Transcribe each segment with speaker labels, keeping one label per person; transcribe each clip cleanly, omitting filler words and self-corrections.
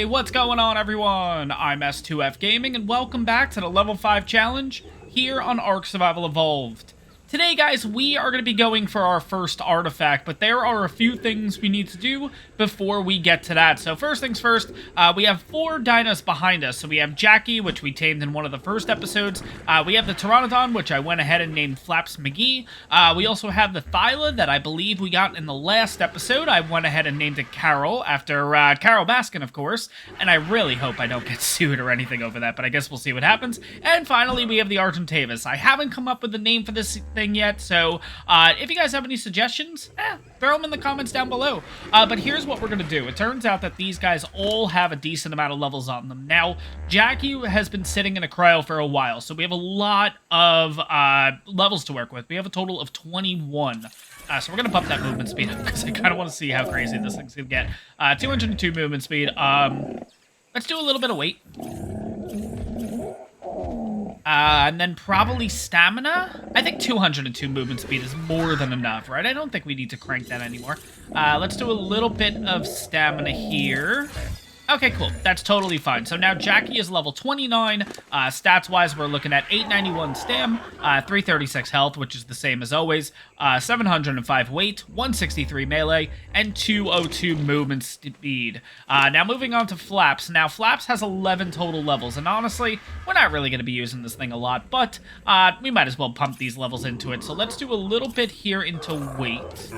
Speaker 1: Hey, what's going on everyone? I'm S2F Gaming and welcome back to the level 5 challenge here on ARK Survival Evolved. Today guys, we are going to be going for our first artifact, but there are a few things we need to do before we get to that. So first things first, we have 4 dinos behind us. So we have Jackie, which we tamed in one of the first episodes. We have the Pteranodon, which I went ahead and named Flaps McGee. We also have the Thyla that I believe we got in the last episode. I went ahead and named it Carol, after Carol Baskin, of course. And I really hope I don't get sued or anything over that, but I guess we'll see what happens. And finally, we have the Argentavis. I haven't come up with a name for this thing yet, so if you guys have any suggestions, throw them in the comments down below. But here's what we're going to do. It turns out that these guys all have a decent amount of levels on them. Now, Jackie has been sitting in a cryo for a while, so we have a lot of levels to work with. We have a total of 21. So we're going to bump that movement speed up because I kind of want to see how crazy this thing's going to get. 202 movement speed. Let's do a little bit of weight. And then probably stamina. I think 202 movement speed is more than enough, right? I don't think we need to crank that anymore. Let's do a little bit of stamina here. Okay, cool. That's totally fine. So now Jackie is level 29. Stats-wise, we're looking at 891 stam, 336 health, which is the same as always, 705 weight, 163 melee, and 202 movement speed. Now moving on to Flaps. Now, Flaps has 11 total levels, and honestly, we're not really going to be using this thing a lot, but we might as well pump these levels into it. So let's do a little bit here into weight.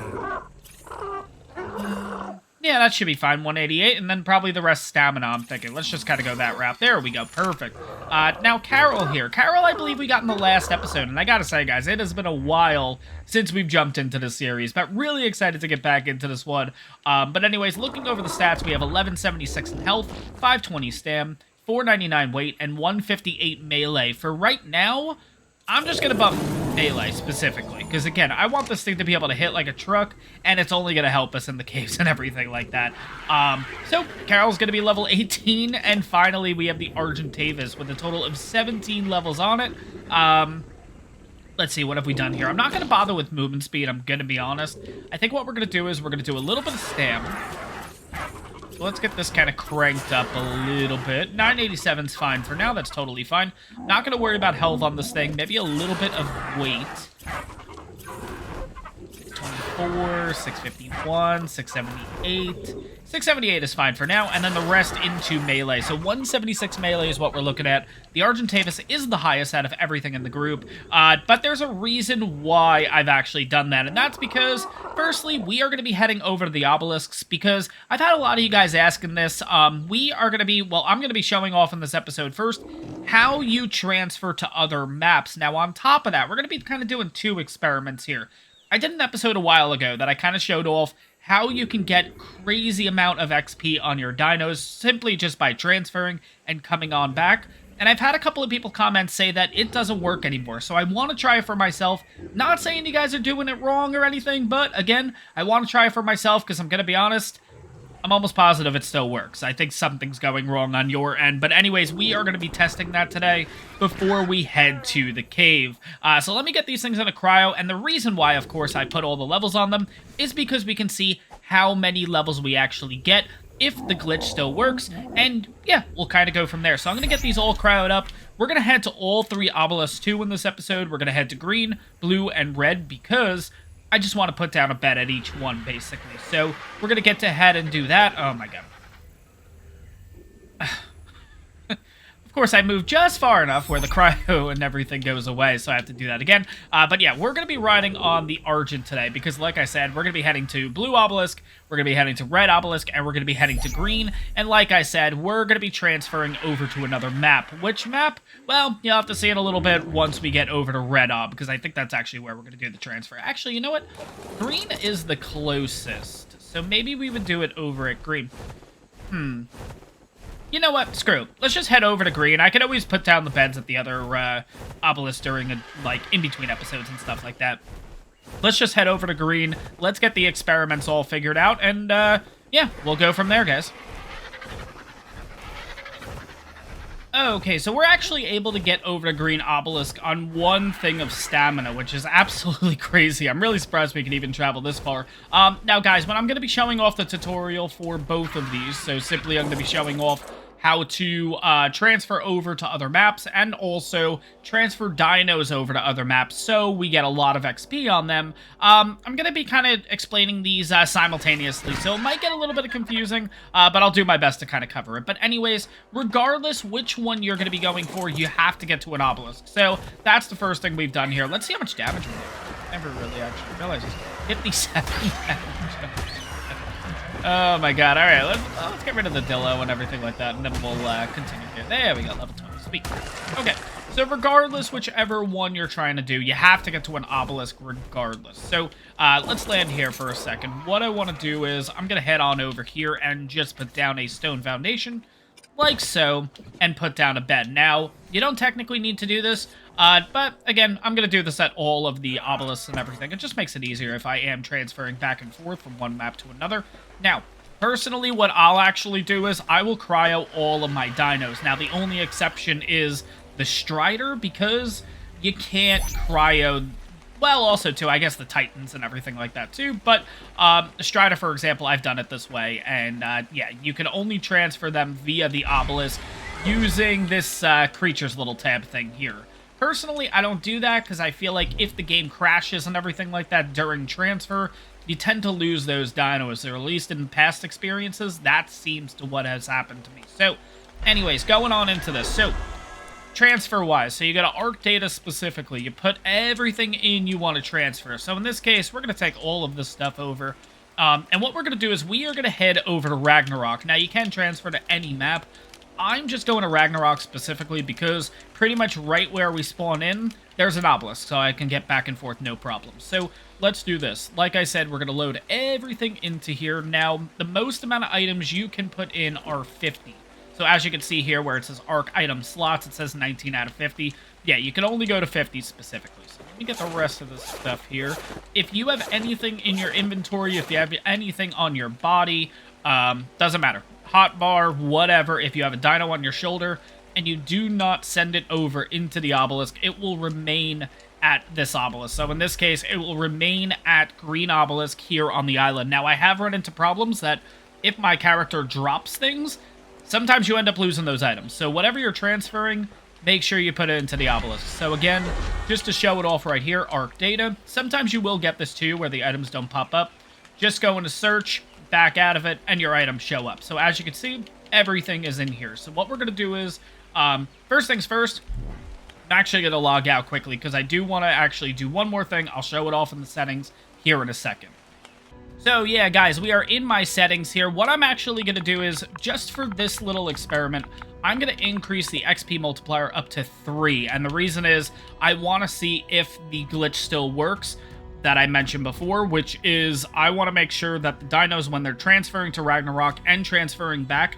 Speaker 1: Yeah, that should be fine, 188, and then probably the rest stamina, I'm thinking. Let's just kind of go that route. There we go, perfect. Now, Carol here. Carol, I believe we got in the last episode, and I gotta say, guys, it has been a while since we've jumped into this series, but really excited to get back into this one. But anyways, looking over the stats, we have 1176 in health, 520 stam, 499 weight, and 158 melee. For right now, I'm just going to bump melee specifically, because again, I want this thing to be able to hit like a truck, and it's only going to help us in the caves and everything like that. So, Carol's going to be level 18, and finally we have the Argentavis with a total of 17 levels on it. Let's see, what have we done here? I'm not going to bother with movement speed, I'm going to be honest. I think what we're going to do is we're going to do a little bit of stam. So let's get this kind of cranked up a little bit. 987's fine for now. That's totally fine. Not going to worry about health on this thing. Maybe a little bit of weight. 624, 651, 678. 678 is fine for now, and then the rest into melee. So 176 melee is what we're looking at. The Argentavis is the highest out of everything in the group, but there's a reason why I've actually done that, and that's because, firstly, we are going to be heading over to the obelisks, because I've had a lot of you guys asking this. We are going to be, well, I'm going to be showing off in this episode first how you transfer to other maps. Now, on top of that, we're going to be kind of doing 2 experiments here. I did an episode a while ago that I kind of showed off how you can get crazy amount of XP on your dinos simply just by transferring and coming on back. And I've had a couple of people comment say that it doesn't work anymore, so I want to try it for myself. Not saying you guys are doing it wrong or anything, but again, I want to try it for myself because I'm going to be honest, I'm almost positive it still works. I think something's going wrong on your end. But anyways, we are going to be testing that today before we head to the cave. So let me get these things in a cryo. And the reason why, of course, I put all the levels on them is because we can see how many levels we actually get if the glitch still works. And yeah, we'll kind of go from there. So I'm going to get these all cryoed up. We're going to head to all 3 obelisks too in this episode. We're going to head to green, blue, and red because I just want to put down a bet at each one, basically. So we're going to get to head and do that. Oh, my God. Of course, I moved just far enough where the cryo and everything goes away, so I have to do that again. But yeah, we're going to be riding on the Argent today because, like I said, we're going to be heading to Blue Obelisk, we're going to be heading to Red Obelisk, and we're going to be heading to Green. And like I said, we're going to be transferring over to another map. Which map? Well, you'll have to see in a little bit once we get over to Red Ob, because I think that's actually where we're going to do the transfer. Actually, you know what? Green is the closest, so maybe we would do it over at Green. You know what? Screw. Let's just head over to Green. I can always put down the beds at the other obelisk during, like, in-between episodes and stuff like that. Let's just head over to Green. Let's get the experiments all figured out, and, yeah, we'll go from there, guys. Okay, so we're actually able to get over to Green Obelisk on one thing of stamina, which is absolutely crazy. I'm really surprised we can even travel this far. Now, guys, when I'm going to be showing off the tutorial for both of these, so simply I'm going to be showing off how to transfer over to other maps and also transfer dinos over to other maps so we get a lot of XP on them. I'm going to be kind of explaining these simultaneously, so it might get a little bit confusing, but I'll do my best to kind of cover it. But anyways, regardless which one you're going to be going for, you have to get to an obelisk. So that's the first thing we've done here. Let's see how much damage we do. Never really actually realized this. 57 damage. Oh my god, alright, let's get rid of the Dillo and everything like that, and then we'll continue here. There we go, level 20, sweet. Okay, so regardless whichever one you're trying to do, you have to get to an obelisk regardless. So, let's land here for a second. What I want to do is, I'm going to head on over here and just put down a stone foundation, like so, and put down a bed. Now, you don't technically need to do this, but again, I'm going to do this at all of the obelisks and everything. It just makes it easier if I am transferring back and forth from one map to another. Now, personally, what I'll actually do is I will cryo all of my dinos. Now, the only exception is the Strider, because you can't cryo... Well, also, too, I guess the Titans and everything like that, too. But the Strider, for example, I've done it this way. And, yeah, you can only transfer them via the obelisk using this creature's little tab thing here. Personally, I don't do that because I feel like if the game crashes and everything like that during transfer, you tend to lose those dinos, or at least in past experiences, that seems to what has happened to me. So, anyways, going on into this. So, transfer-wise, so you got to ARK data specifically. You put everything in you want to transfer. So, in this case, we're going to take all of this stuff over. And what we're going to do is we are going to head over to Ragnarok. Now, you can transfer to any map. I'm just going to Ragnarok specifically because pretty much right where we spawn in, there's an obelisk, so I can get back and forth no problem. So let's do this. Like I said, we're going to load everything into here. Now, the most amount of items you can put in are 50. So as you can see here where it says ARK item slots, it says 19 out of 50. Yeah, you can only go to 50 specifically. So let me get the rest of this stuff here. If you have anything in your inventory, if you have anything on your body, doesn't matter. Hotbar, whatever, if you have a dino on your shoulder and you do not send it over into the obelisk, it will remain at this obelisk. So in this case, it will remain at Green Obelisk here on the island. Now, I have run into problems that if my character drops things, sometimes you end up losing those items. So whatever you're transferring, make sure you put it into the obelisk. So again, just to show it off right here, ARK data. Sometimes you will get this too, where the items don't pop up. Just go into search, back out of it, and your items show up. So as you can see, everything is in here. So what we're going to do is, first things first, I'm actually going to log out quickly because I do want to actually do one more thing. I'll show it off in the settings here in a second. So yeah, guys, we are in my settings here. What I'm actually going to do is, just for this little experiment, I'm going to increase the XP multiplier up to 3. And the reason is, I want to see if the glitch still works that I mentioned before, which is I want to make sure that the dinos, when they're transferring to Ragnarok and transferring back,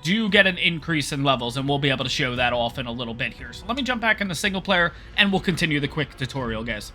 Speaker 1: do get an increase in levels, and we'll be able to show that off in a little bit here. So let me jump back into single player, and we'll continue the quick tutorial, guys.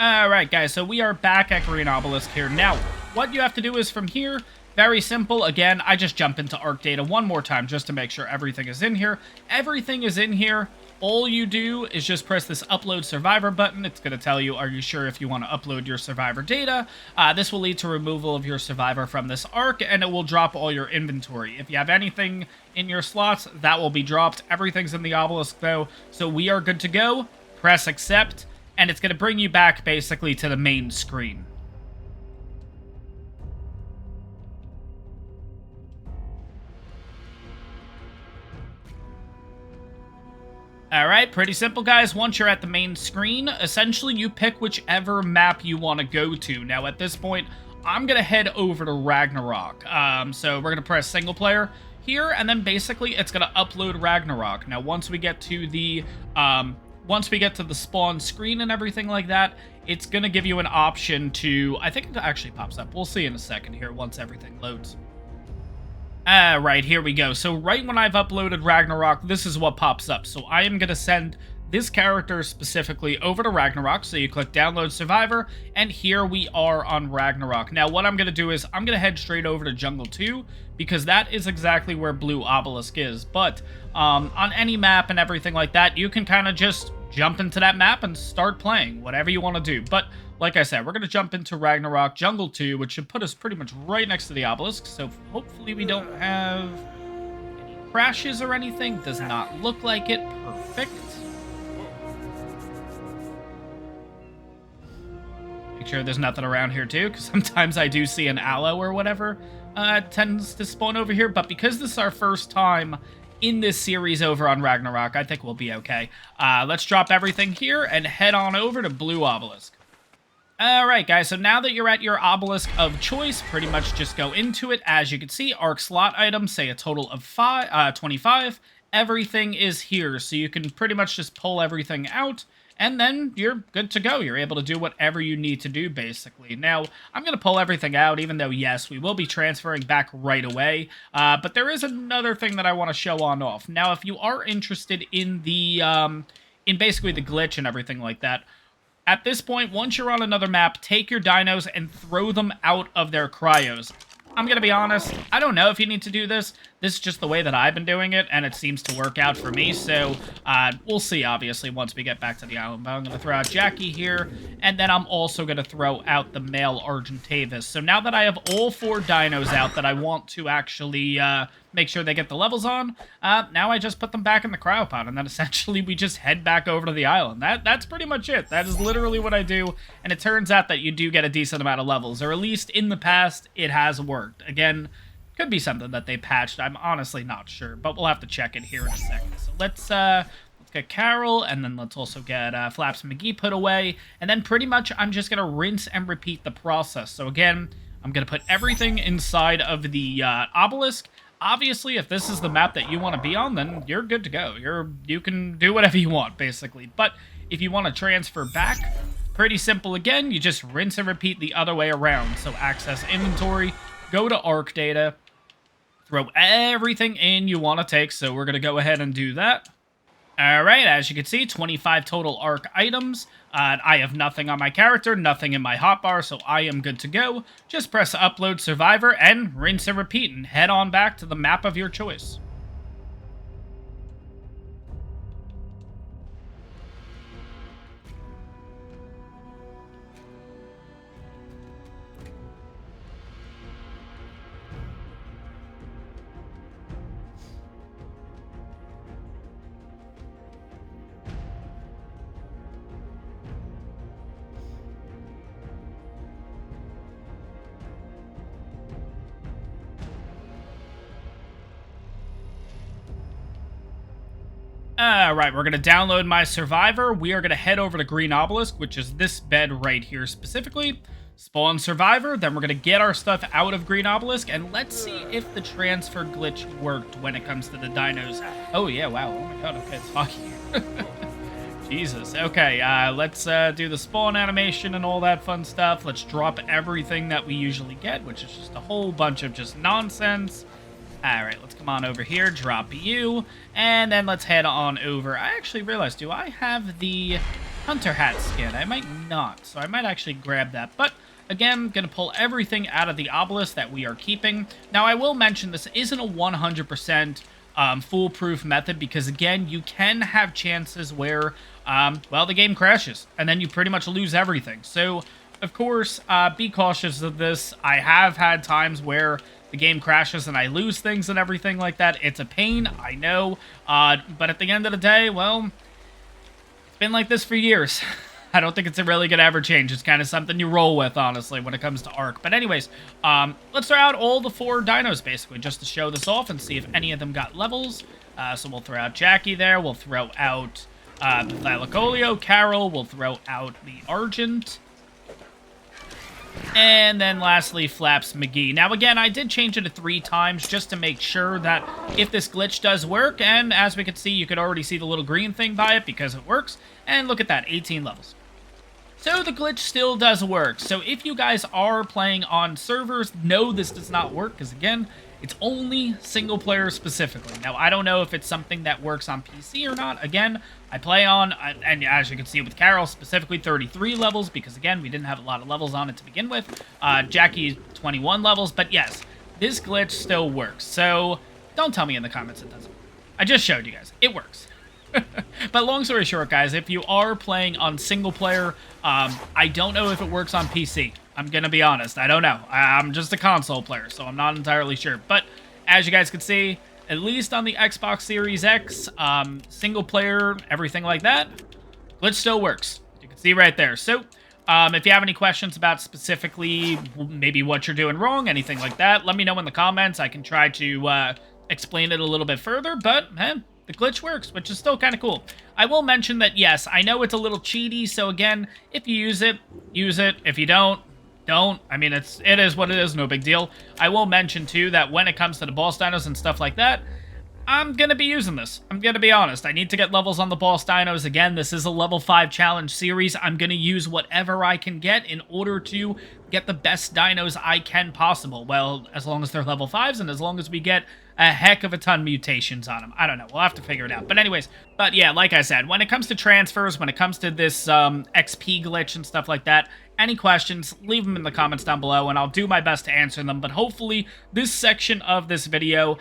Speaker 1: Alright, guys, so we are back at Green Obelisk here. Now, what you have to do is from here, very simple. Again, I just jump into ARK data one more time just to make sure everything is in here. Everything is in here. All you do is just press this upload survivor button. It's going to tell you, are you sure if you want to upload your survivor data? This will lead to removal of your survivor from this ARK, and it will drop all your inventory. If you have anything in your slots, that will be dropped. Everything's in the obelisk, though, so we are good to go. Press accept, and it's going to bring you back, basically, to the main screen. Alright, pretty simple, guys. Once you're at the main screen, essentially you pick whichever map you want to go to. Now, at this point, I'm going to head over to Ragnarok. So we're going to press single player here, and then basically it's going to upload Ragnarok. Now, once we get to the spawn screen and everything like that, it's going to give you an option to, I think it actually pops up. We'll see in a second here once everything loads. Right, here we go. So right when I've uploaded Ragnarok, this is what pops up. So I am going to send this character specifically over to Ragnarok. So you click download Survivor, and here we are on Ragnarok. Now, what I'm going to do is I'm going to head straight over to Jungle 2, because that is exactly where Blue Obelisk is. But on any map and everything like that, you can kind of just jump into that map and start playing, whatever you want to do. But like I said, we're going to jump into Ragnarok Jungle 2, which should put us pretty much right next to the obelisk. So hopefully we don't have any crashes or anything. Does not look like it. Perfect. Make sure there's nothing around here too, because sometimes I do see an aloe or whatever tends to spawn over here. But because this is our first time in this series over on Ragnarok, I think we'll be okay. Let's drop everything here and head on over to Blue Obelisk. Alright guys, so now that you're at your obelisk of choice, pretty much just go into it. As you can see, ARK slot items say a total of 25. Everything is here, so you can pretty much just pull everything out, and then you're good to go. You're able to do whatever you need to do, basically. Now, I'm going to pull everything out, even though, yes, we will be transferring back right away. But there is another thing that I want to show on off. Now, if you are interested in the, in basically the glitch and everything like that, at this point, once you're on another map, take your dinos and throw them out of their cryos. I'm going to be honest, I don't know if you need to do this. This is just the way that I've been doing it, and it seems to work out for me. So, we'll see, obviously, once we get back to the island. But I'm going to throw out Jackie here, and then I'm also going to throw out the male Argentavis. So now that I have all 4 dinos out that I want to actually make sure they get the levels on, now I just put them back in the cryopod, and then essentially we just head back over to the island. That's pretty much it. That is literally what I do, and it turns out that you do get a decent amount of levels, or at least in the past, it has worked. Again, could be something that they patched. I'm honestly not sure, but we'll have to check it here in a second. So let's get Carol, and then let's also get Flaps McGee put away, and then pretty much I'm just going to rinse and repeat the process. So again, I'm going to put everything inside of the obelisk. Obviously, if this is the map that you want to be on, then you're good to go. You can do whatever you want, basically. But if you want to transfer back, pretty simple again. You just rinse and repeat the other way around. So access inventory, go to ARK data, throw everything in you want to take. So we're going to go ahead and do that. All right, as you can see, 25 total ARK items. I have nothing on my character, nothing in my hotbar, so I am good to go. Just press upload survivor and rinse and repeat and head on back to the map of your choice. Alright, we're going to download my Survivor. We are going to head over to Green Obelisk, which is this bed right here specifically. Spawn Survivor, then we're going to get our stuff out of Green Obelisk, and let's see if the transfer glitch worked when it comes to the dinos. Oh yeah, wow, oh my god, okay, it's foggy. Jesus, okay, let's do the spawn animation and all that fun stuff. Let's drop everything that we usually get, which is just a whole bunch of just nonsense. Alright, let's come on over here, drop you, and then let's head on over. I actually realized, do I have the hunter hat skin? I might not, so I might actually grab that. But, again, going to pull everything out of the obelisk that we are keeping. Now, I will mention this isn't a 100% foolproof method, because, again, you can have chances where, well, the game crashes, and then you pretty much lose everything. So, of course, be cautious of this. I have had times where the game crashes and I lose things and everything like that. It's a pain, I know, but at the end of the day, well, it's been like this for years. I don't think it's really going to ever change. It's kind of something you roll with, honestly, when it comes to ARK. But anyways, let's throw out all the 4 dinos, basically, just to show this off and see if any of them got levels. So we'll throw out Jackie there. We'll throw out the Thylacoleo, Carol. We'll throw out the Argent. And then lastly, Flaps McGee. Now again, I did change it to 3 times just to make sure that if this glitch does work, and as we can see, you could already see the little green thing by it because it works. And look at that, 18 levels. So the glitch still does work. So if you guys are playing on servers, no, this does not work because again, It's only single player specifically. Now, I don't know if it's something that works on PC or not. Again, I play on, and as you can see with Carol, specifically 33 levels, because again, we didn't have a lot of levels on it to begin with. Jackie, 21 levels, but yes, this glitch still works. So don't tell me in the comments it doesn't. I just showed you guys. It works. But long story short, guys, if you are playing on single player, I don't know if it works on PC. I'm going to be honest. I don't know. I'm just a console player, so I'm not entirely sure. But as you guys can see, at least on the Xbox Series X, single player, everything like that, glitch still works. You can see right there. So if you have any questions about specifically maybe what you're doing wrong, anything like that, let me know in the comments. I can try to explain it a little bit further, but the glitch works, which is still kind of cool. I will mention that, yes, I know it's a little cheaty, so again, if you use it, use it. If you don't. I mean, it is what it is, no big deal. I will mention, too, that when it comes to the boss dinos and stuff like that, I'm going to be using this. I'm going to be honest. I need to get levels on the boss dinos. Again, this is a level 5 challenge series. I'm going to use whatever I can get in order to get the best dinos I can possible. Well, as long as they're level 5s and as long as we get a heck of a ton of mutations on them. I don't know. We'll have to figure it out. But anyways, but yeah, like I said, when it comes to transfers, when it comes to this XP glitch and stuff like that, any questions, leave them in the comments down below, and I'll do my best to answer them. But hopefully, this section of this video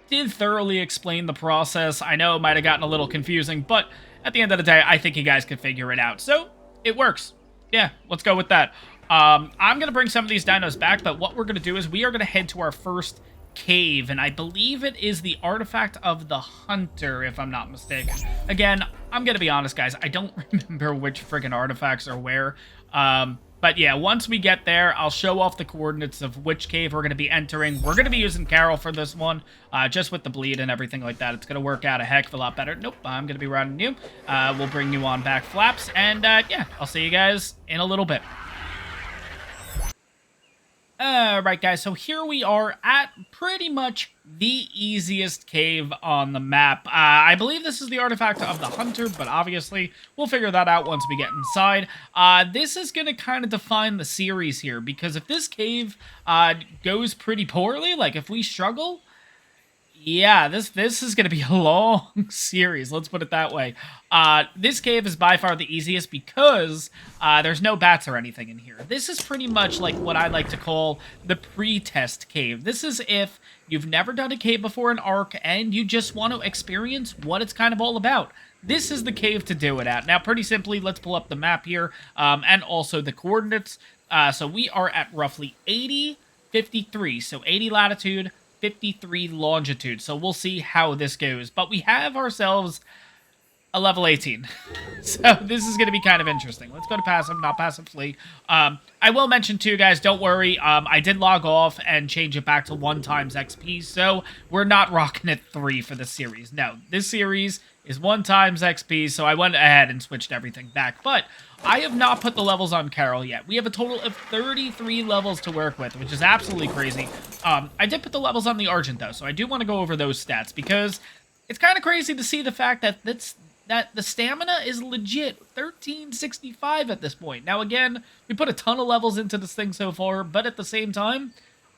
Speaker 1: did thoroughly explain the process. I know it might have gotten a little confusing, but at the end of the day, I think you guys can figure it out. So, it works. Yeah, let's go with that. I'm going to bring some of these dinos back, but what we're going to do is we are going to head to our first cave, and I believe it is the artifact of the hunter, if I'm not mistaken. Again, I'm gonna be honest, guys, I don't remember which friggin' artifacts are where, but yeah, once we get there, I'll show off the coordinates of which cave we're gonna be entering. We're gonna be using Carol for this one, just with the bleed and everything like that. It's gonna work out a heck of a lot better. Nope, I'm gonna be riding you. We'll bring you on back, Flaps, and yeah, I'll see you guys in a little bit. Alright guys, so here we are at pretty much the easiest cave on the map. I believe this is the artifact of the hunter, but obviously we'll figure that out once we get inside. This is going to kind of define the series here, because if this cave goes pretty poorly, like if we struggle, yeah, this is going to be a long series, let's put it that way. This cave is by far the easiest because there's no bats or anything in here. This is pretty much like what I like to call the pre-test cave. This is if you've never done a cave before in ARK and you just want to experience what it's kind of all about. This is the cave to do it at. Now, pretty simply, let's pull up the map here and also the coordinates. So we are at roughly 80, 53, so 80 latitude, 53 longitude, so we'll see how this goes. But we have ourselves a level 18, so this is going to be kind of interesting. Let's go to passive, not passive flee. I will mention too, guys, don't worry, I did log off and change it back to 1 times XP, so we're not rocking at 3 for this series. No, this series is 1 times XP, so I went ahead and switched everything back. But I have not put the levels on Carol yet. We have a total of 33 levels to work with, which is absolutely crazy. I did put the levels on the Argent, though, so I do want to go over those stats, because it's kind of crazy to see the fact that the stamina is legit 1365 at this point. Now, again, we put a ton of levels into this thing so far, but at the same time,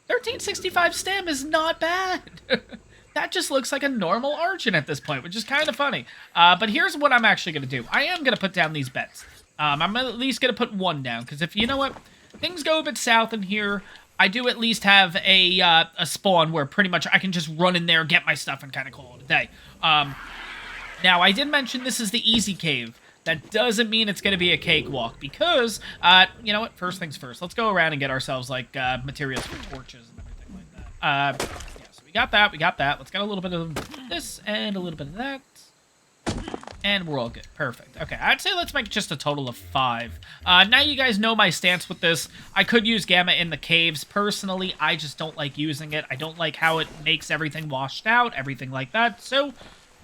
Speaker 1: 1365 stam is not bad. That just looks like a normal Argent at this point, which is kind of funny. But here's what I'm actually going to do. I am going to put down these bets. I'm at least going to put 1 down, because if you know what, things go a bit south in here, I do at least have a spawn where pretty much I can just run in there, get my stuff, and kind of call it a day. Now, I did mention this is the easy cave. That doesn't mean it's going to be a cakewalk, because, you know what, first things first, let's go around and get ourselves, like, materials for torches and everything like that. Yeah, so we got that. Let's get a little bit of this and a little bit of that. And we're all good. Perfect. Okay, I'd say let's make just a total of 5. Now you guys know my stance with this. I could use Gamma in the caves. Personally, I just don't like using it. I don't like how it makes everything washed out, everything like that. So,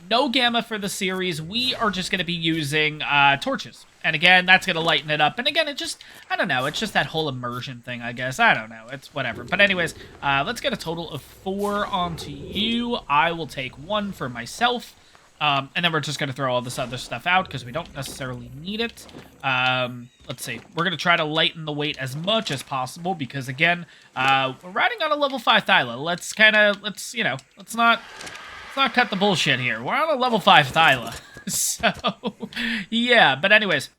Speaker 1: no Gamma for the series. We are just going to be using torches. And again, that's going to lighten it up. And again, it just, I don't know, it's just that whole immersion thing, I guess. I don't know. It's whatever. But anyways, let's get a total of 4 onto you. I will take 1 for myself. And then we're just going to throw all this other stuff out because we don't necessarily need it. Let's see. We're going to try to lighten the weight as much as possible because, again, we're riding on a level 5 Thyla. Let's not cut the bullshit here. We're on a level 5 Thyla. So, yeah. But anyways,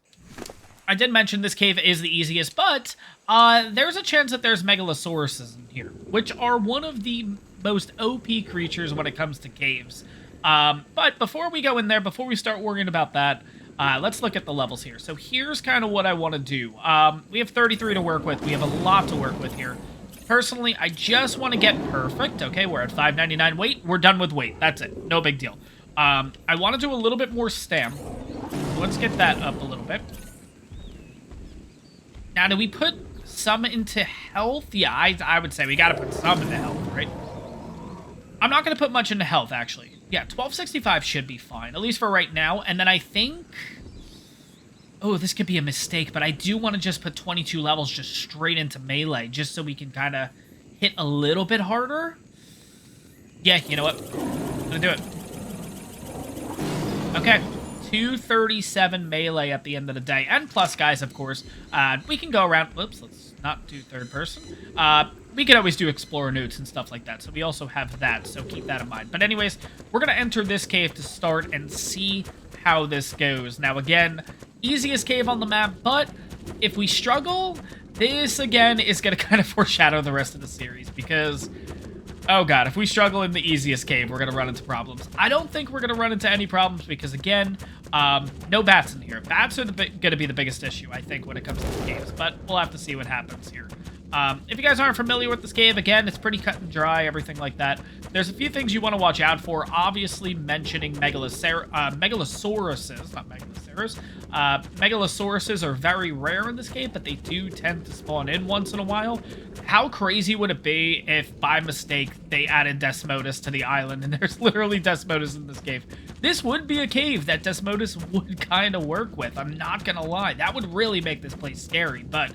Speaker 1: I did mention this cave is the easiest, but there's a chance that there's Megalosauruses in here, which are one of the most OP creatures when it comes to caves. But before we go in there, before we start worrying about that, let's look at the levels here. So here's kind of what I want to do. We have 33 to work with. We have a lot to work with here. Personally, I just want to get perfect. Okay, we're at 599 weight. We're done with weight. That's it. No big deal. I want to do a little bit more stam. Let's get that up a little bit. Now, do we put some into health? Yeah, I would say we got to put some into health, right? I'm not going to put much into health, actually. Yeah, 1265 should be fine, at least for right now. And then I think... Oh, this could be a mistake, but I do want to just put 22 levels just straight into melee, just so we can kind of hit a little bit harder. Yeah, you know what? I'm going to do it. Okay. 237 melee at the end of the day. And plus, guys, of course, we can go around... Whoops, let's not do third person. We can always do explorer notes and stuff like that, so we also have that, so keep that in mind. But anyways, we're going to enter this cave to start and see how this goes. Now, again, easiest cave on the map, but if we struggle, this, again, is going to kind of foreshadow the rest of the series, because... Oh god, if we struggle in the easiest cave, we're going to run into problems. I don't think we're going to run into any problems because, again, no bats in here. Bats are going to be the biggest issue, I think, when it comes to the caves, but we'll have to see what happens here. If you guys aren't familiar with this cave, again, it's pretty cut and dry, everything like that. There's a few things you want to watch out for, obviously mentioning Megalosauruses, not Megalosaurus. Megalosauruses are very rare in this cave, but they do tend to spawn in once in a while. How crazy would it be if, by mistake, they added Desmodus to the island, and there's literally Desmodus in this cave? This would be a cave that Desmodus would kind of work with, I'm not gonna lie. That would really make this place scary, but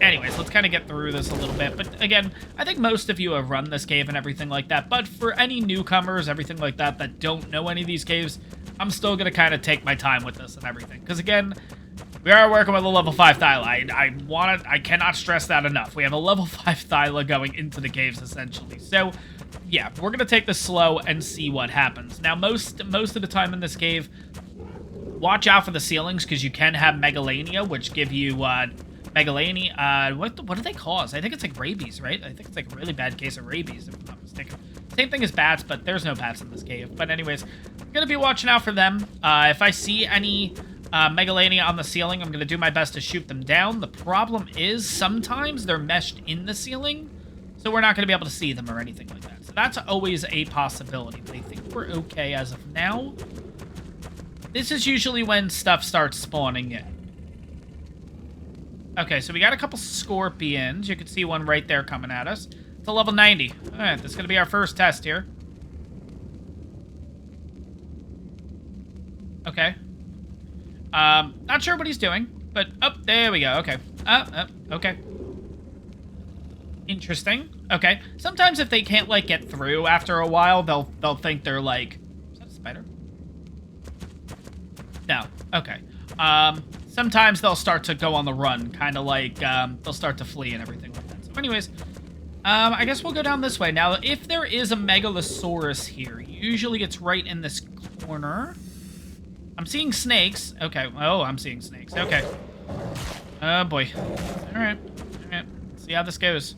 Speaker 1: anyways, let's kind of get through this a little bit. But again, I think most of you have run this cave and everything like that, but for any newcomers, everything like that, that don't know any of these caves, I'm still gonna kind of take my time with this and everything, because again, we are working with a level 5 Thyla. I cannot stress that enough. We have a level 5 Thyla going into the caves, essentially. So, yeah, we're going to take this slow and see what happens. Now, most of the time in this cave, watch out for the ceilings, because you can have Megalania, which give you, Megalania, what do they cause? I think it's like rabies, right? I think it's like a really bad case of rabies, if I'm not mistaken. Same thing as bats, but there's no bats in this cave. But anyways, I'm going to be watching out for them. If I see any... Megalania on the ceiling, I'm going to do my best to shoot them down. The problem is sometimes they're meshed in the ceiling, so we're not going to be able to see them or anything like that. So that's always a possibility, but I think we're okay as of now. This is usually when stuff starts spawning in. Okay, so we got a couple scorpions. You can see one right there coming at us. It's a level 90. All right, this is going to be our first test here. Okay. Not sure what he's doing, but, oh, there we go, okay. Okay. Interesting. Okay. Sometimes if they can't, like, get through after a while, they'll think they're, like... Is that a spider? No. Okay. Sometimes they'll start to go on the run, kind of like, they'll start to flee and everything like that. So anyways, I guess we'll go down this way. Now, if there is a Megalosaurus here, usually it's right in this corner. I'm seeing snakes. Okay. Oh, I'm seeing snakes. Okay. Oh, boy. All right. Let's see how this goes.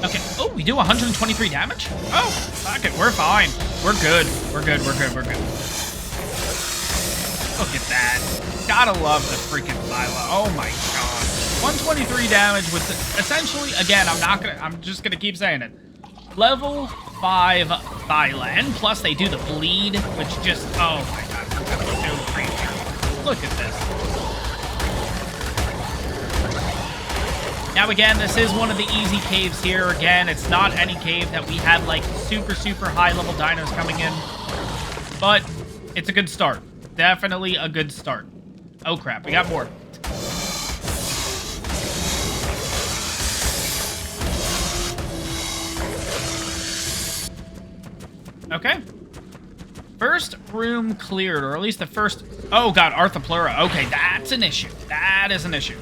Speaker 1: Okay. Oh, we do 123 damage? Oh, fuck it. We're fine. We're good. We're good. Look at that. Gotta love the freaking Thyla. Oh, my God. 123 damage with, essentially, again, I'm just gonna keep saying it. Level 5 Thyla. And plus they do the bleed, which just, oh my god, we're gonna go crazy. Look at this. Now again, this is one of the easy caves here. Again, it's not any cave that we have like super high level dinos coming in. But it's a good start. Definitely a good start. Oh crap, we got more. Okay. First room cleared, or at least the first... Oh, God, Arthropleura. Okay, that's an issue. That is an issue.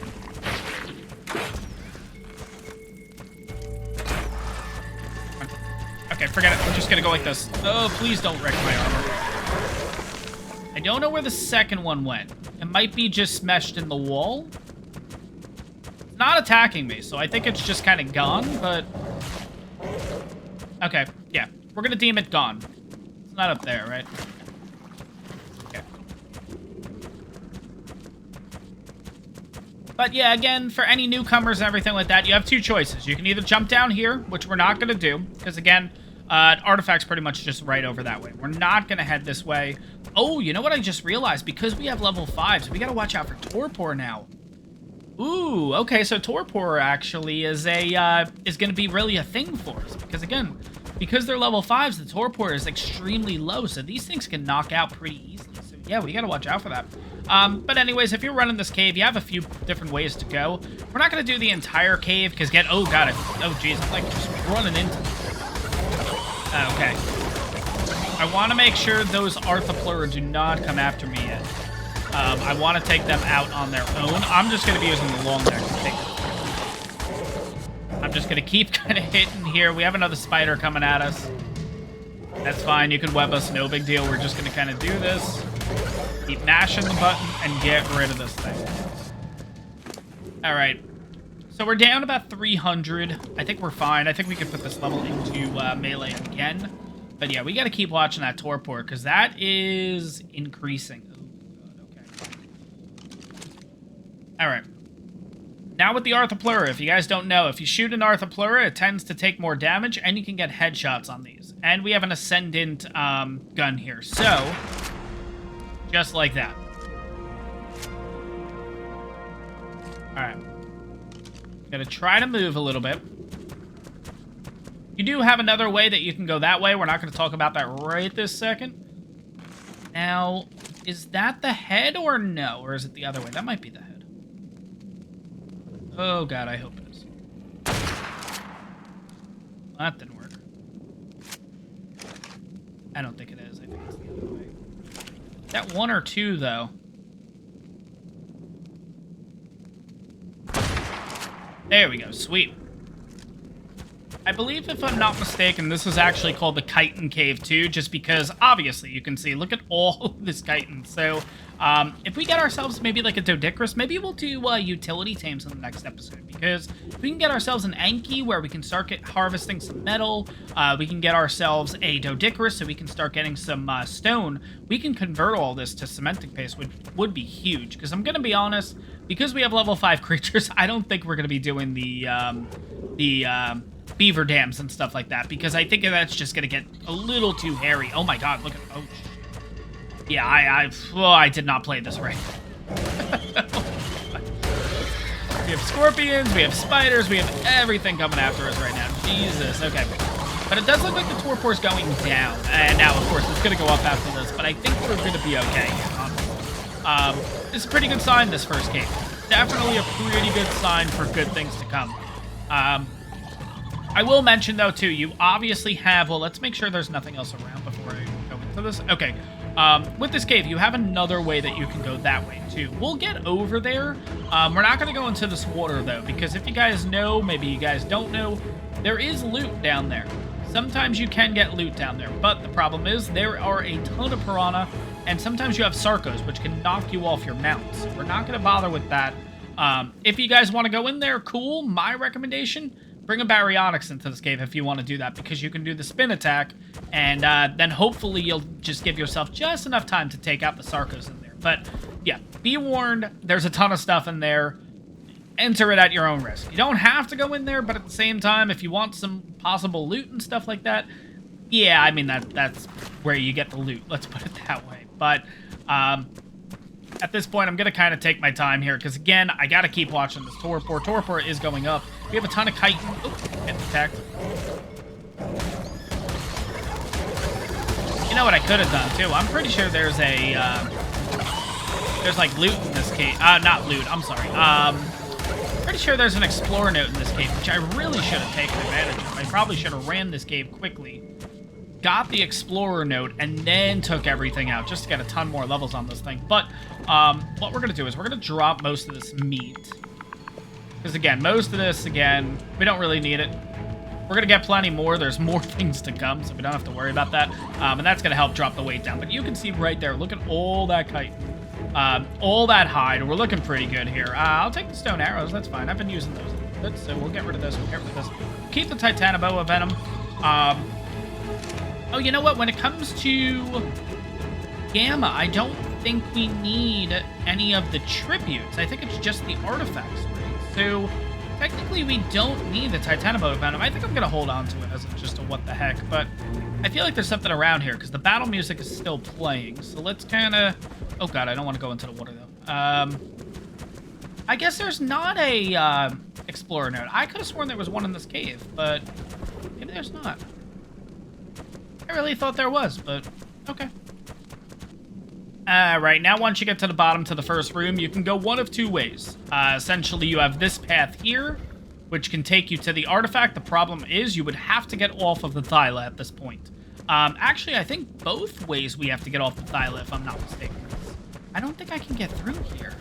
Speaker 1: Okay, forget it. I'm just gonna go like this. Oh, please don't wreck my armor. I don't know where the second one went. It might be just meshed in the wall. It's not attacking me, so I think it's just kind of gone, but... Okay, yeah. We're gonna deem it gone. It's not up there, right? Okay. But yeah, again, for any newcomers and everything like that, you have two choices. You can either jump down here, which we're not gonna do, because again... artifact's pretty much just right over that way. We're not going to head this way. Oh, you know what I just realized? Because we have level 5s, we got to watch out for Torpor now. Ooh, okay, so Torpor actually is going to be really a thing for us. Because again, because they're level 5s, the Torpor is extremely low, so these things can knock out pretty easily. So yeah, we got to watch out for that. But anyways, if you're running this cave, you have a few different ways to go. We're not going to do the entire cave, because oh god, oh jeez, I'm like just running into them. Okay. I want to make sure those Arthropleura do not come after me yet. I want to take them out on their own. I'm just going to be using the long neck to take them. I'm just going to keep kind of hitting here. We have another spider coming at us. That's fine. You can web us. No big deal. We're just going to kind of do this. Keep mashing the button and get rid of this thing. All right. So we're down about 300. I think we're fine. I think we can put this level into melee again. But yeah, we got to keep watching that Torpor, because that is increasing. Oh, God, okay. All right. Now with the Arthropleura, if you guys don't know, if you shoot an Arthropleura, it tends to take more damage, and you can get headshots on these. And we have an Ascendant gun here. So, just like that. All right. Gotta try to move a little bit. You do have another way that you can go that way. We're not going to talk about that right this second. Now, is that the head or no? Or is it the other way? That might be the head. Oh, God, I hope it is. Well, that didn't work. I don't think it is. I think it's the other way. That one or two, though. There we go. Sweet. I believe, if I'm not mistaken, this is actually called the Chitin Cave, too, just because, obviously, you can see, look at all of this chitin. So, if we get ourselves maybe like a Dodicris, maybe we'll do utility tames in the next episode, because if we can get ourselves an Anki where we can start harvesting some metal, we can get ourselves a Dodicris so we can start getting some stone, we can convert all this to cementing paste, which would be huge, because I'm going to be honest, because we have level 5 creatures, I don't think we're going to be doing the beaver dams and stuff like that, because I think that's just going to get a little too hairy. Oh my god, look at... Oh, yeah, I did not play this right. We have scorpions, we have spiders, we have everything coming after us right now. Jesus, okay. But it does look like the Torpor's going down. And now, of course, it's going to go up after this, but I think we're going to be okay. It's a pretty good sign, this first game. Definitely a pretty good sign for good things to come. I will mention, though, too, you obviously have... Well, let's make sure there's nothing else around before I go into this. Okay. With this cave, you have another way that you can go that way, too. We'll get over there. We're not going to go into this water, though, because if you guys know, maybe you guys don't know, there is loot down there. Sometimes you can get loot down there, but the problem is there are a ton of piranha, and sometimes you have Sarcos, which can knock you off your mount. So we're not going to bother with that. If you guys want to go in there, cool. My recommendation... Bring a Baryonyx into this cave if you want to do that, because you can do the spin attack, and then hopefully you'll just give yourself just enough time to take out the Sarcos in there. But, yeah, be warned, there's a ton of stuff in there. Enter it at your own risk. You don't have to go in there, but at the same time, if you want some possible loot and stuff like that, yeah, I mean, that's where you get the loot. Let's put it that way. But, at this point, I'm going to kind of take my time here, because, again, I got to keep watching this Torpor. Torpor is going up. We have a ton of chitin. Oh, getting attacked. You know what I could have done, too? I'm pretty sure there's a, there's, like, loot in this cave. Not loot, I'm sorry. Pretty sure there's an explorer note in this cave, which I really should have taken advantage of. I probably should have ran this cave quickly. got the Explorer note, and then took everything out just to get a ton more levels on this thing. But what we're going to do is we're going to drop most of this meat. Because, again, most of this, again, we don't really need it. We're going to get plenty more. There's more things to come, so we don't have to worry about that. And that's going to help drop the weight down. But you can see right there, look at all that chitin. All that hide. We're looking pretty good here. I'll take the stone arrows. That's fine. I've been using those a little bit, so we'll get rid of this. We'll get rid of this. Keep the Titanoboa Venom. Oh, you know what? When it comes to Gamma, I don't think we need any of the tributes. I think it's just the artifacts. So, technically, we don't need the Titanoboa Venom. I think I'm going to hold on to it as just a what the heck. But I feel like there's something around here because the battle music is still playing. So let's kind of... Oh, God, I don't want to go into the water, though. I guess there's not a Explorer node. I could have sworn there was one in this cave, but maybe there's not. I really thought there was, but okay. Right, now once you get to the bottom to the first room, you can go one of two ways. Essentially, you have this path here, which can take you to the artifact. The problem is you would have to get off of the Thyla at this point. Actually, I think both ways we have to get off the Thyla, if I'm not mistaken. I don't think I can get through here.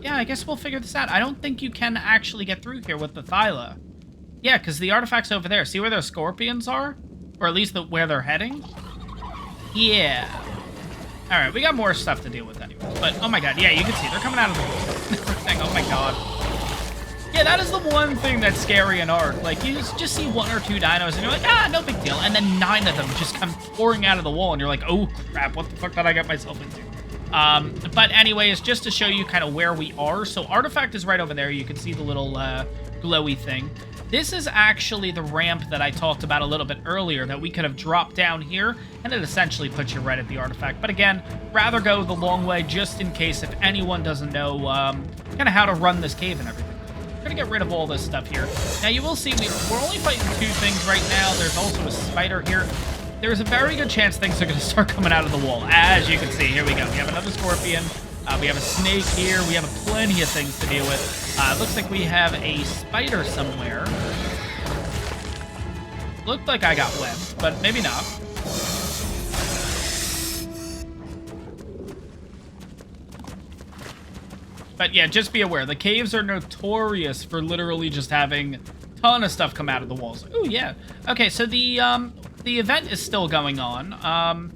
Speaker 1: Yeah, I guess we'll figure this out. I don't think you can actually get through here with the Thyla. Yeah, because the artifact's over there. See where those scorpions are? Or at least where they're heading? Yeah. Alright, we got more stuff to deal with anyway. But, oh my god, yeah, you can see. They're coming out of the thing. Oh my god. Yeah, that is the one thing that's scary in ARK. Like, you just see one or two dinos, and you're like, ah, no big deal. And then 9 of them just come pouring out of the wall, and you're like, oh, crap, what the fuck did I get myself into? But anyways, just to show you kind of where we are. So, Artifact is right over there. You can see the little glowy thing. This is actually the ramp that I talked about a little bit earlier that we could have dropped down here, and it essentially puts you right at the artifact. But again, rather go the long way just in case if anyone doesn't know kind of how to run this cave and everything. We're going to get rid of all this stuff here. Now, you will see we're only fighting 2 things right now. There's also a spider here. There's a very good chance things are going to start coming out of the wall. As you can see, here we go. We have another scorpion. We have a snake here. We have plenty of things to deal with. Looks like we have a spider somewhere. Looked like I got webbed, but maybe not. But yeah, just be aware. The caves are notorious for literally just having a ton of stuff come out of the walls. Oh, yeah. Okay, so the event is still going on.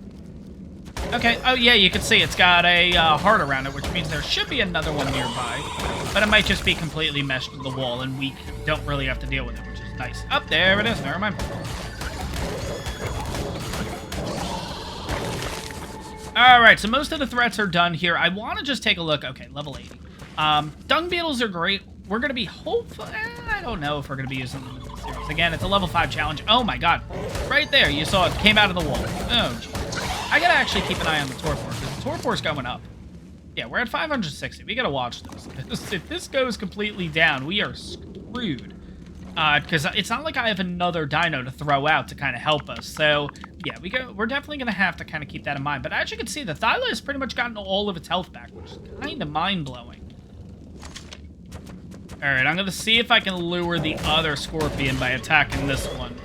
Speaker 1: Okay, oh yeah, you can see it's got a heart around it, which means there should be another one nearby. But it might just be completely meshed with the wall, and we don't really have to deal with it, which is nice. Up there it is, never mind. Alright, so most of the threats are done here. I want to just take a look. Okay, level 80. Dung beetles are great. We're going to be hopeful. I don't know if we're going to be using them in this series. Again, it's a level 5 challenge. Oh my god. Right there, you saw it came out of the wall. Oh, geez. I gotta actually keep an eye on the torpor, because the torpor's going up. Yeah, we're at 560. We gotta watch this. If this goes completely down, we are screwed. Because it's not like I have another dino to throw out to kind of help us. So, yeah, we're definitely gonna have to kind of keep that in mind. But as you can see, the Thyla has pretty much gotten all of its health back, which is kind of mind-blowing. Alright, I'm gonna see if I can lure the other scorpion by attacking this one.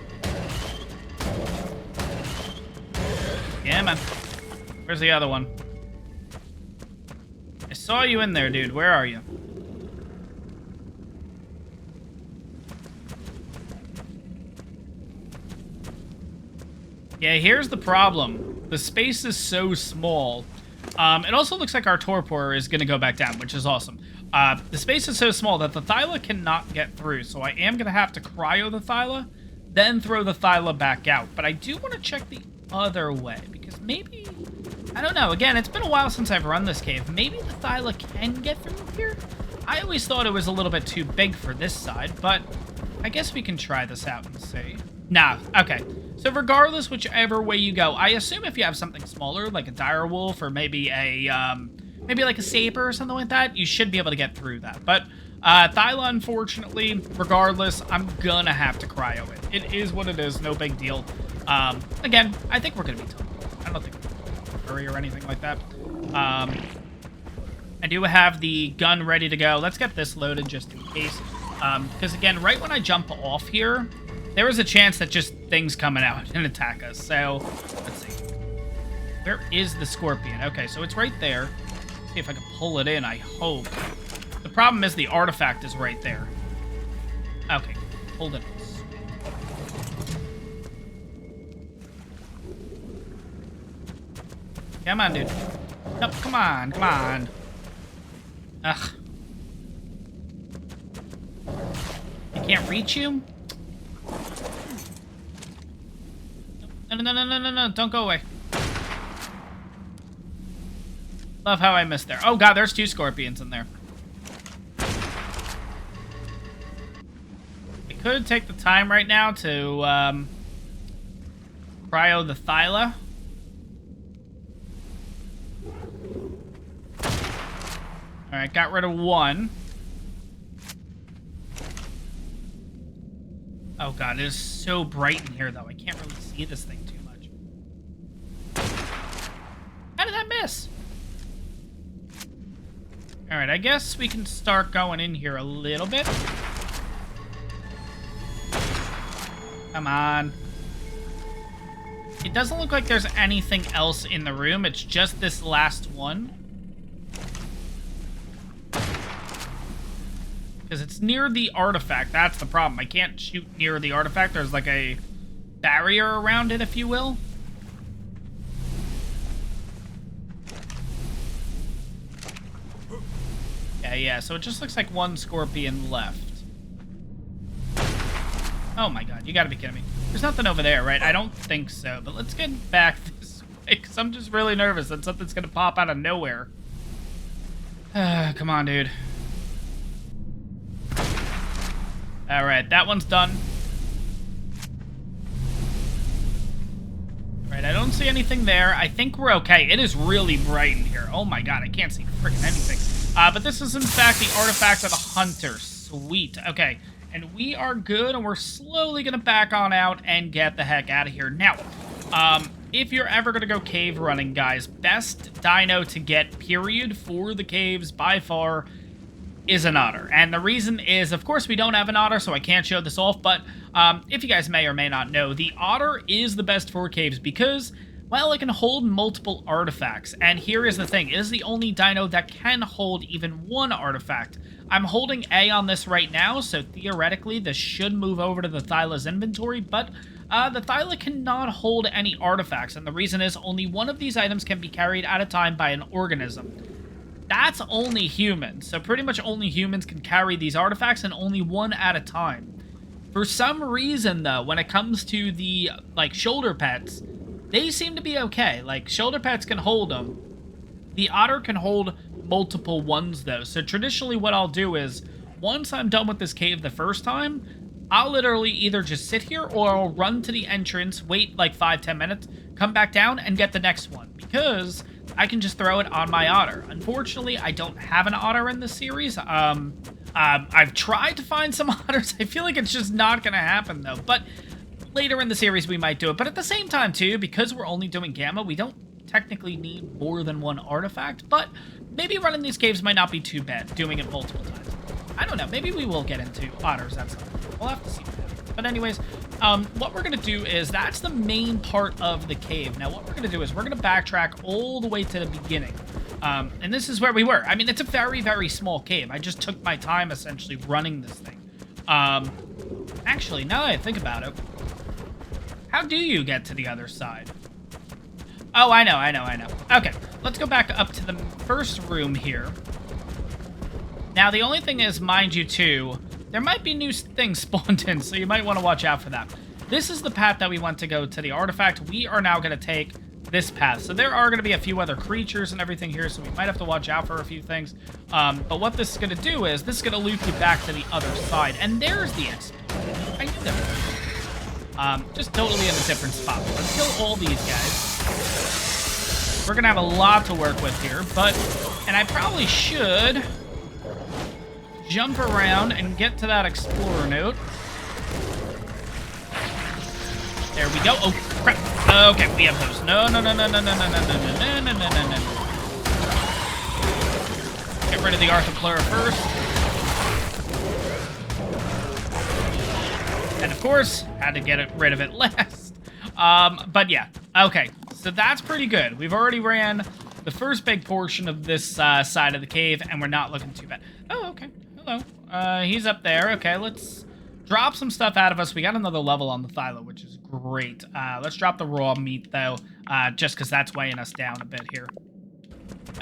Speaker 1: Yeah, man. Where's the other one? I saw you in there, dude. Where are you? Yeah, here's the problem. The space is so small. It also looks like our torpor is going to go back down, which is awesome. The space is so small that the Thyla cannot get through, so I am going to have to cryo the Thyla, then throw the Thyla back out. But I do want to check the other way, because maybe... I don't know. Again, it's been a while since I've run this cave. Maybe the Thyla can get through here? I always thought it was a little bit too big for this side, but I guess we can try this out and see. Nah, okay. So regardless, whichever way you go, I assume if you have something smaller, like a dire wolf or maybe a, maybe like a saber or something like that, you should be able to get through that. But Thyla, unfortunately, regardless, I'm gonna have to cryo it. It is what it is, no big deal. Again, I think we're gonna be tough. I don't think we're gonna hurry or anything like that. I do have the gun ready to go. Let's get this loaded just in case. Because again, right when I jump off here, there is a chance that just things coming out and attack us. So, let's see. Where is the scorpion? Okay, so it's right there. Let's see if I can pull it in, I hope. The problem is the artifact is right there. Okay, hold it. Come on, dude. No, come on, come on. Ugh. I can't reach you? No, no, no, no, no, no, don't go away. Love how I missed there. Oh god, there's 2 scorpions in there. I could take the time right now to, cryo the Thyla. Alright, got rid of 1. Oh god, it is so bright in here, though. I can't really see this thing too much. How did I miss? Alright, I guess we can start going in here a little bit. Come on. It doesn't look like there's anything else in the room. It's just this last one. Because it's near the artifact. That's the problem. I can't shoot near the artifact. There's like a barrier around it, if you will. Yeah, so it just looks like 1 scorpion left. Oh my god, you gotta be kidding me. There's nothing over there, right? I don't think so, but let's get back this way, because I'm just really nervous that something's gonna pop out of nowhere. Come on, dude. Alright, that one's done. Alright, I don't see anything there. I think we're okay. It is really bright in here. Oh my god, I can't see freaking anything. But this is, in fact, the artifact of the hunter. Sweet. Okay, and we are good, and we're slowly going to back on out and get the heck out of here. Now, if you're ever going to go cave running, guys, best dino to get, period, for the caves, by far, is an otter. And the reason is, of course, we don't have an otter, so I can't show this off, but if you guys may or may not know, the otter is the best for caves because, well, it can hold multiple artifacts. And here is the thing, it is the only dino that can hold even 1 artifact. I'm holding A on this right now, so theoretically this should move over to the Thyla's inventory, but the Thyla cannot hold any artifacts, and the reason is only 1 of these items can be carried at a time by an organism. That's only humans, so pretty much only humans can carry these artifacts, and only 1 at a time. For some reason, though, when it comes to the, like, shoulder pets, they seem to be okay. Like, shoulder pets can hold them. The otter can hold multiple ones, though. So traditionally what I'll do is, once I'm done with this cave the first time, I'll literally either just sit here or I'll run to the entrance, wait like 5-10 minutes, come back down and get the next one. Because I can just throw it on my otter. Unfortunately, I don't have an otter in this series. I've tried to find some otters. I feel like it's just not going to happen, though. But later in the series, we might do it. But at the same time, too, because we're only doing Gamma, we don't technically need more than 1 artifact. But maybe running these caves might not be too bad, doing it multiple times. I don't know. Maybe we will get into otters at some point. We'll have to see. But anyways, what we're going to do is, that's the main part of the cave. Now, what we're going to do is, we're going to backtrack all the way to the beginning. And this is where we were. I mean, it's a very, very small cave. I just took my time, essentially, running this thing. Actually, now that I think about it, how do you get to the other side? Oh, I know. Okay, let's go back up to the first room here. Now, the only thing is, mind you, too, there might be new things spawned in, so you might want to watch out for that. This is the path that we want to go to the artifact. We are now going to take this path. So there are going to be a few other creatures and everything here, so we might have to watch out for a few things. But what this is going to do is, this is going to loop you back to the other side. And there's the XP. I knew that was just totally in a different spot. Let's kill all these guys. We're going to have a lot to work with here, and I probably should jump around and get to that explorer note. There we go. Oh, crap. Okay, we have those. No. Get rid of the Arthropleura first. And of course, had to get rid of it last. But yeah, okay. So that's pretty good. We've already ran the first big portion of this side of the cave, and we're not looking too bad. Oh, okay. Hello. He's up there. Okay, let's drop some stuff out of us. We got another level on the Thyla, which is great. Let's drop the raw meat, though, just because that's weighing us down a bit here.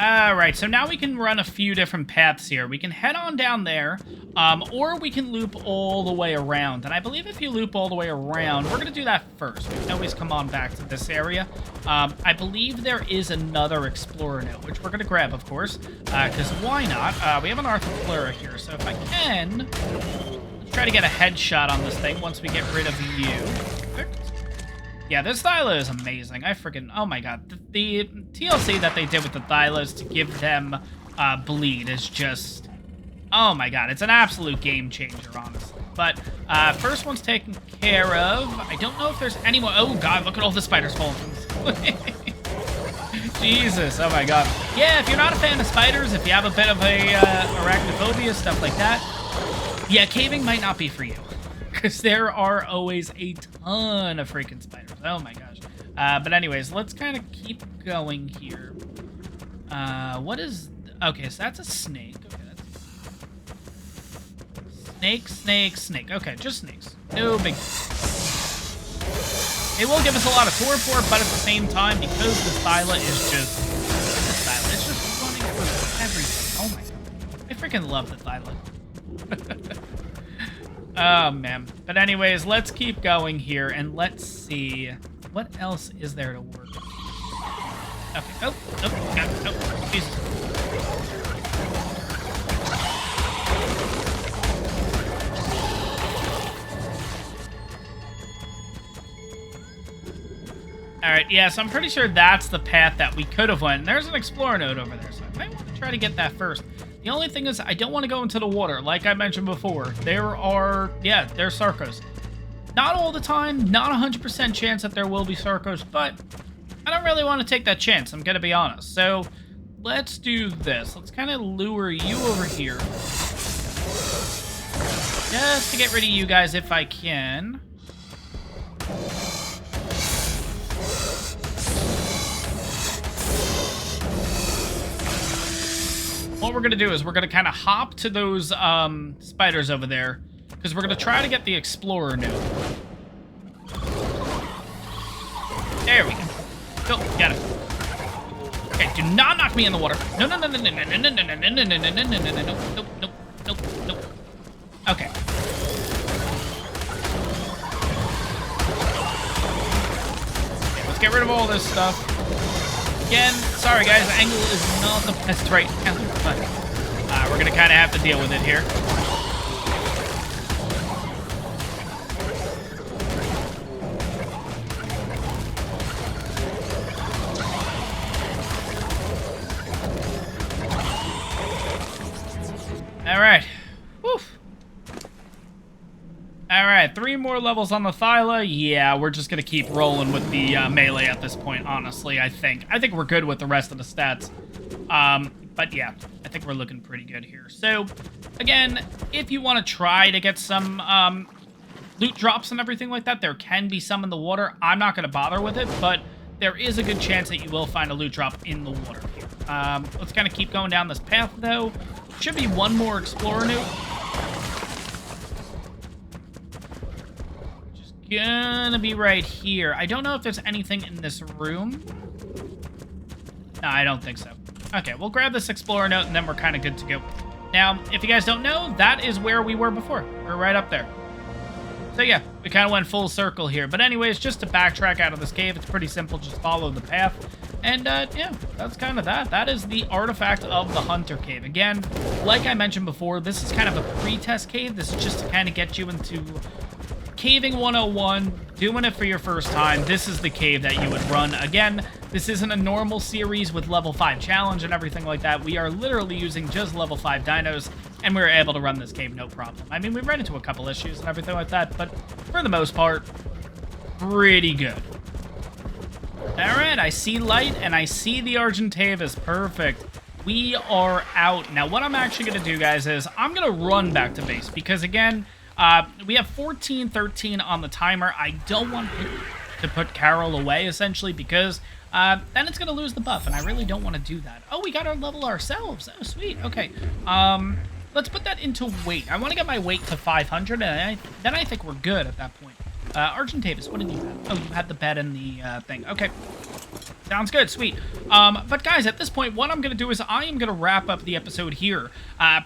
Speaker 1: Alright, so now we can run a few different paths here. We can head on down there, or we can loop all the way around. And I believe if you loop all the way around, we're going to do that first. We can always come on back to this area. I believe there is another Explorer note, which we're going to grab, of course, because why not? We have an Arthropleura here, so if I can, let's try to get a headshot on this thing once we get rid of you. Perfect. Yeah, this Thyla is amazing. I freaking... Oh, my God. The TLC that they did with the Thylas to give them bleed is just... Oh, my God. It's an absolute game changer, honestly. But first one's taken care of. I don't know if there's any more... Oh, God. Look at all the spiders falling from this. Jesus. Oh, my God. Yeah, if you're not a fan of spiders, if you have a bit of a arachnophobia, stuff like that, yeah, caving might not be for you. Because there are always a ton of freaking spiders. Oh my gosh. But anyways, let's kind of keep going here. What is... Okay, so that's a snake. Okay, that's... Snake. Okay, just snakes. No big... It will give us a lot of torpor, but at the same time, because the Thyla is just... The Thyla is just running through everything. Oh my god. I freaking love the Thyla. Oh, man. But anyways, let's keep going here, and let's see. What else is there to work with? Okay. Oh, Jesus. Alright, yeah, so I'm pretty sure that's the path that we could have went. There's an Explorer node over there, so I might want to try to get that first. The only thing is, I don't want to go into the water. Like I mentioned before, there's Sarcos. Not all the time, not 100% chance that there will be Sarcos, but I don't really want to take that chance, I'm going to be honest. So, let's do this. Let's kind of lure you over here. Just to get rid of you guys if I can. What we're going to do is we're going to kind of hop to those spiders over there, because we're going to try to get the Explorer node. There we go. Go, got it. Okay, do not knock me in the water. No. Nope. Okay. Let's get rid of all this stuff. Again, sorry guys, the angle is not the best right now, but we're going to kind of have to deal with it here. Alright. Woof. Alright, 3 more levels on the Thyla. Yeah, we're just going to keep rolling with the melee at this point, honestly, I think. I think we're good with the rest of the stats. But yeah, I think we're looking pretty good here. So, again, if you want to try to get some loot drops and everything like that, there can be some in the water. I'm not going to bother with it, but there is a good chance that you will find a loot drop in the water here. Let's kind of keep going down this path, though. Should be one more Explorer node. Gonna be right here. I don't know if there's anything in this room. No, I don't think so. Okay, we'll grab this Explorer note, and then we're kind of good to go. Now, if you guys don't know, that is where we were before. We're right up there. So yeah, we kind of went full circle here. But anyways, just to backtrack out of this cave, it's pretty simple. Just follow the path. And yeah, that's kind of that. That is the artifact of the Hunter Cave. Again, like I mentioned before, this is kind of a pre-test cave. This is just to kind of get you into Caving 101, doing it for your first time. This is the cave that you would run. Again, this isn't a normal series with level 5 challenge and everything like that. We are literally using just level 5 dinos, and we were able to run this cave no problem. I mean, we ran into a couple issues and everything like that, but for the most part, pretty good. Alright, I see light, and I see the Argentavis. Perfect. We are out. Now, what I'm actually going to do, guys, is I'm going to run back to base, because, again, We have 14, 13 on the timer. I don't want to put Carol away, essentially, because then it's going to lose the buff, and I really don't want to do that. Oh, we got our level ourselves. Oh, sweet. Okay. Let's put that into weight. I want to get my weight to 500, and then I think we're good at that point. Argentavis, what did you have? Oh, you had the bed and the thing. Okay. Sounds good. Sweet. But guys, at this point, what I'm going to do is I am going to wrap up the episode here.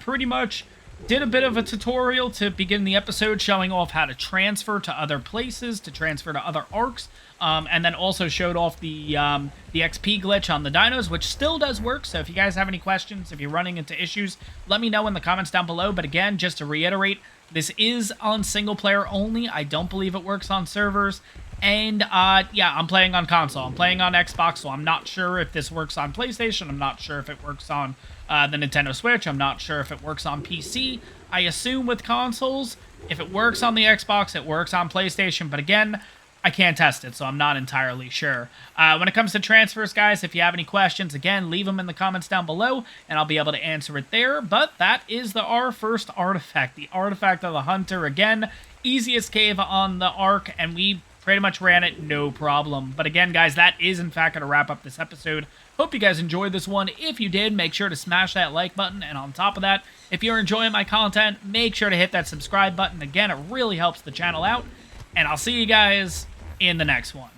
Speaker 1: Pretty much did a bit of a tutorial to begin the episode, showing off how to transfer to other places, to transfer to other arcs, and then also showed off the XP glitch on the dinos, which still does work. So if you guys have any questions, if you're running into issues, let me know in the comments down below. But again, just to reiterate, this is on single player only. I don't believe it works on servers. And, yeah, I'm playing on console. I'm playing on Xbox, so I'm not sure if this works on PlayStation. I'm not sure if it works on the Nintendo Switch. I'm not sure if it works on PC. I assume with consoles, if it works on the Xbox, it works on PlayStation. But again, I can't test it, so I'm not entirely sure. When it comes to transfers, guys, if you have any questions, again, leave them in the comments down below, and I'll be able to answer it there. But that is our first artifact, the Artifact of the Hunter. Again, easiest cave on the ARK, and we pretty much ran it no problem. But again, guys, that is in fact going to wrap up this episode. Hope you guys enjoyed this one. If you did, make sure to smash that like button. And on top of that, if you're enjoying my content, make sure to hit that subscribe button. Again, it really helps the channel out. And I'll see you guys in the next one.